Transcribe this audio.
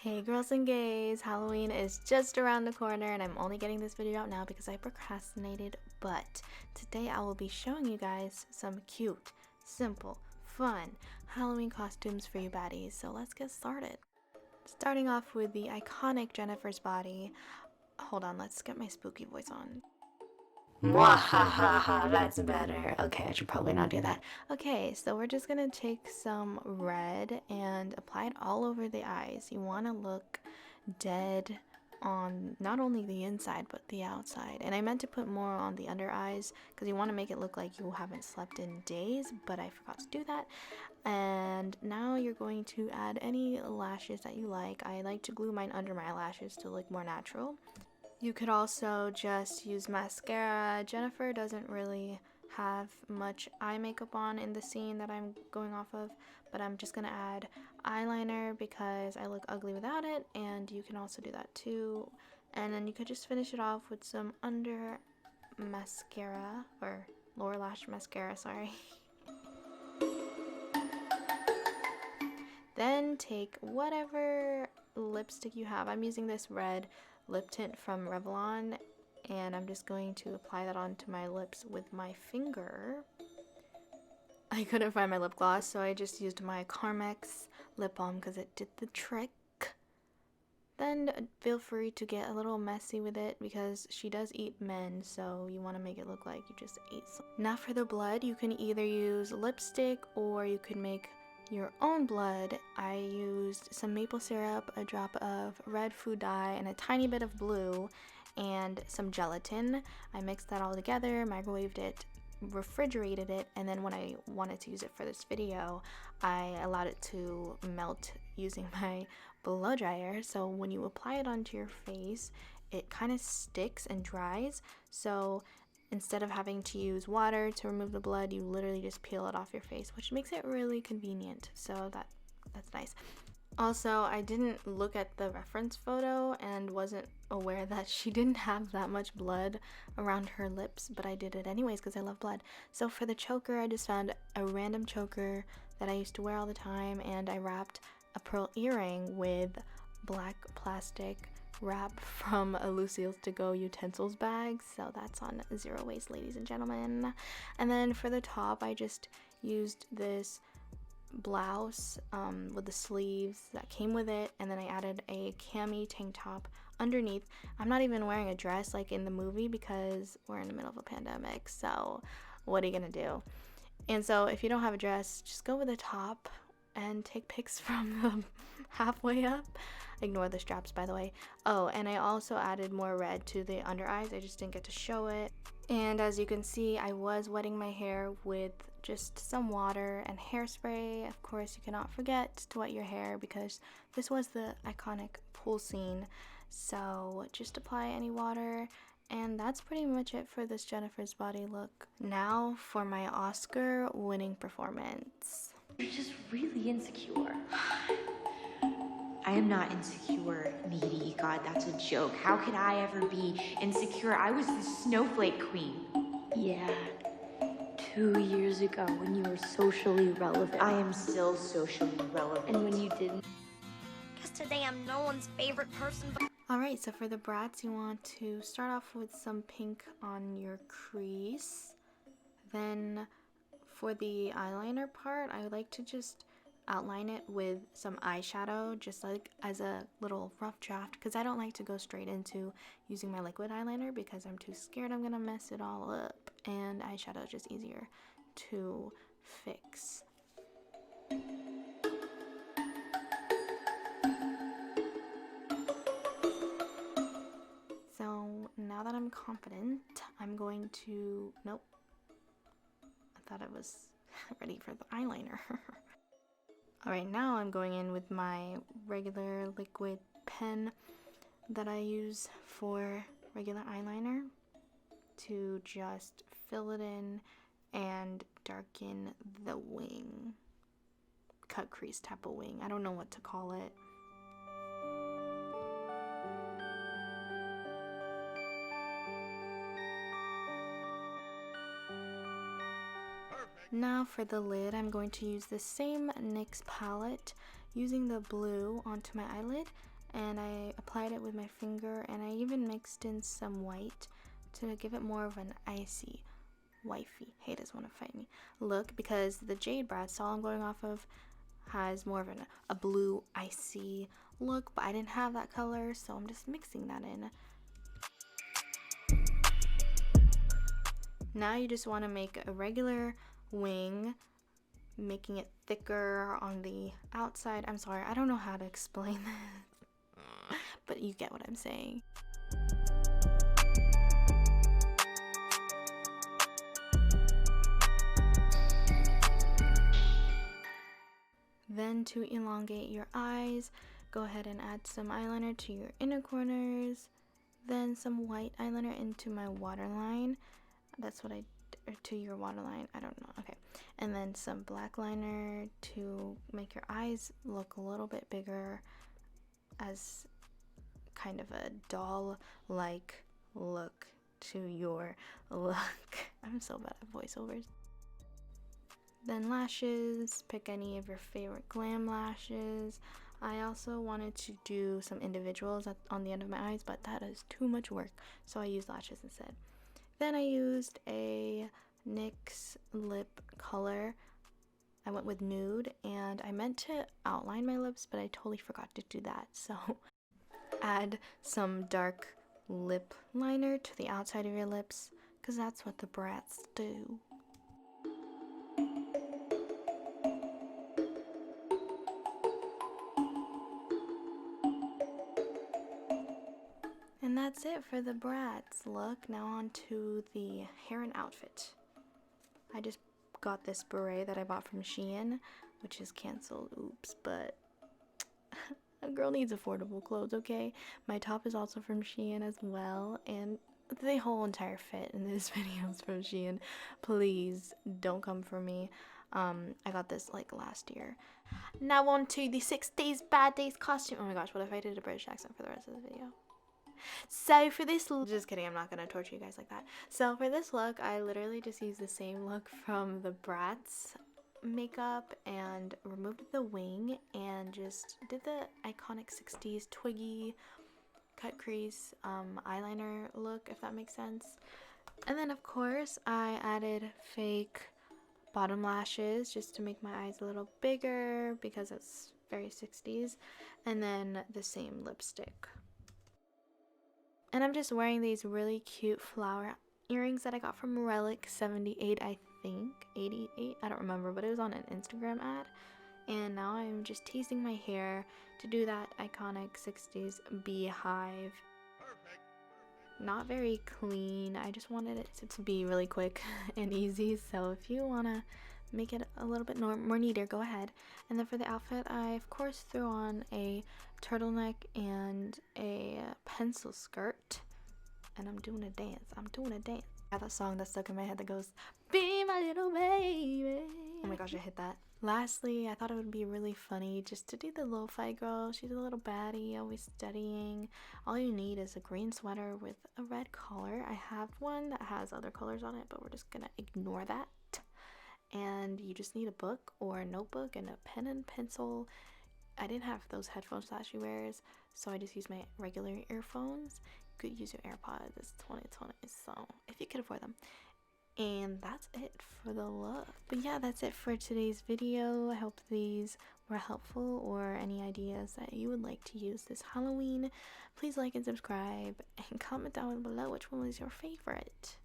Hey girls and gays, Halloween is just around the corner and I'm only getting this video out now because I procrastinated, but today I will be showing you guys some cute, simple, fun Halloween costumes for you baddies, so let's get started. Starting off with the iconic Jennifer's body. Hold on, let's get my spooky voice on. Mwahaha, that's better. Okay, I should probably not do that. Okay, so we're just gonna take some red and apply it all over the eyes. You want to look dead on not only the inside but the outside. And I meant to put more on the under eyes because you want to make it look like you haven't slept in days, but I forgot to do that. And now you're going to add any lashes that you like. I like to glue mine under my lashes to look more natural. You could also just use mascara. Jennifer doesn't really have much eye makeup on in the scene that I'm going off of, but I'm just gonna add eyeliner because I look ugly without it, and you can also do that too. And then you could just finish it off with some under mascara, or lower lash mascara, sorry. Then take whatever lipstick you have. I'm using this red lip tint from Revlon, and I'm just going to apply that onto my lips with my finger. I couldn't find my lip gloss, so I just used my Carmex lip balm because it did the trick. Then feel free to get a little messy with it because she does eat men, so you want to make it look like you just ate some. Now for the blood, you can either use lipstick or you could make your own blood. I used some maple syrup, a drop of red food dye, and a tiny bit of blue, and some gelatin. I mixed that all together, microwaved it, refrigerated it, and then when I wanted to use it for this video, I allowed it to melt using my blow dryer. So when you apply it onto your face, it kind of sticks and dries. So instead of having to use water to remove the blood, you literally just peel it off your face, which makes it really convenient. So that's nice. Also, I didn't look at the reference photo and wasn't aware that she didn't have that much blood around her lips, but I did it anyways because I love blood. So for the choker, I just found a random choker that I used to wear all the time, and I wrapped a pearl earring with black plastic wrap from a Lucille's To Go utensils bag, so that's on zero waste, ladies and gentlemen. And then for the top, I just used this blouse with the sleeves that came with it, and then I added a cami tank top underneath. I'm not even wearing a dress like in the movie because we're in the middle of a pandemic, so what are you gonna do? And so if you don't have a dress, just go with a top and take pics from the halfway up. Ignore the straps, by the way. Oh, and I also added more red to the under eyes. I just didn't get to show it. And as you can see, I was wetting my hair with just some water and hairspray. Of course, you cannot forget to wet your hair because this was the iconic pool scene. So just apply any water, and that's pretty much it for this Jennifer's body look. Now for my Oscar-winning performance. You're just really insecure. I am not insecure, needy. God, that's a joke. How could I ever be insecure? I was the snowflake queen. Yeah, 2 years ago when you were socially relevant. I am still socially relevant. And when you didn't. Because today I'm no one's favorite person, but Alright, so for the Bratz, you want to start off with some pink on your crease. Then for the eyeliner part, I would like to just outline it with some eyeshadow, just like as a little rough draft, because I don't like to go straight into using my liquid eyeliner because I'm too scared I'm gonna mess it all up, and eyeshadow is just easier to fix. So now that I'm confident, I'm going to, nope, I thought I was ready for the eyeliner. Alright, now I'm going in with my regular liquid pen that I use for regular eyeliner to just fill it in and darken the wing. Cut crease type of wing. I don't know what to call it. Now for the lid, I'm going to use the same NYX palette, using the blue onto my eyelid and I applied it with my finger, and I even mixed in some white to give it more of an icy, wifey, haters wanna fight me look, because the Jade Bratz doll I'm going off of has more of a blue icy look, but I didn't have that color, so I'm just mixing that in. Now you just want to make a regular wing, making it thicker on the outside. I'm sorry, I don't know how to explain this, but you get what I'm saying. Then to elongate your eyes, go ahead and add some eyeliner to your inner corners, then some white eyeliner into my waterline. That's what or to your waterline, I don't know, okay. And then some black liner to make your eyes look a little bit bigger as kind of a doll-like look to your look. I'm so bad at voiceovers. Then lashes, pick any of your favorite glam lashes. I also wanted to do some individuals on the end of my eyes, but that is too much work, so I used lashes instead. Then I used a NYX lip color. I went with nude, and I meant to outline my lips, but I totally forgot to do that. So add some dark lip liner to the outside of your lips, because that's what the Bratz do. And that's it for the Bratz look. Now on to the hair and outfit. I just got this beret that I bought from Shein, which is canceled, oops, but a girl needs affordable clothes, okay? My top is also from Shein as well, and the whole entire fit in this video is from Shein. Please don't come for me. I got this like last year. Now on to the 60s BADDIES costume. Oh my gosh, what if I did a British accent for the rest of the video? So for this just kidding, I'm not gonna torture you guys like that. So for this look, I literally just used the same look from the Bratz makeup and removed the wing and just did the iconic 60s twiggy cut crease eyeliner look, if that makes sense. And then of course I added fake bottom lashes just to make my eyes a little bigger because it's very 60s, and then the same lipstick. And I'm just wearing these really cute flower earrings that I got from Relic 78, I think, 88, I don't remember, but it was on an Instagram ad. And now I'm just teasing my hair to do that iconic 60s beehive. Perfect. Not very clean, I just wanted it to be really quick and easy, so if you want to make it a little bit more neater, go ahead. And then for the outfit, I of course threw on a turtleneck and a pencil skirt, and I'm doing a dance. I have that song that's stuck in my head that goes, "Be my little baby." Oh my gosh, I hit that. Lastly, I thought it would be really funny just to do the Lofi Girl. She's a little baddie, always studying. All you need is a green sweater with a red collar. I have one that has other colors on it, but we're just gonna ignore that. And you just need a book or a notebook and a pen and pencil. I didn't have those headphones that she wears, so I just used my regular earphones. You could use your AirPods, it's 2020, so if you could afford them. And that's it for the look. But yeah, that's it for today's video. I hope these were helpful, or any ideas that you would like to use this Halloween. Please like and subscribe and comment down below which one was your favorite.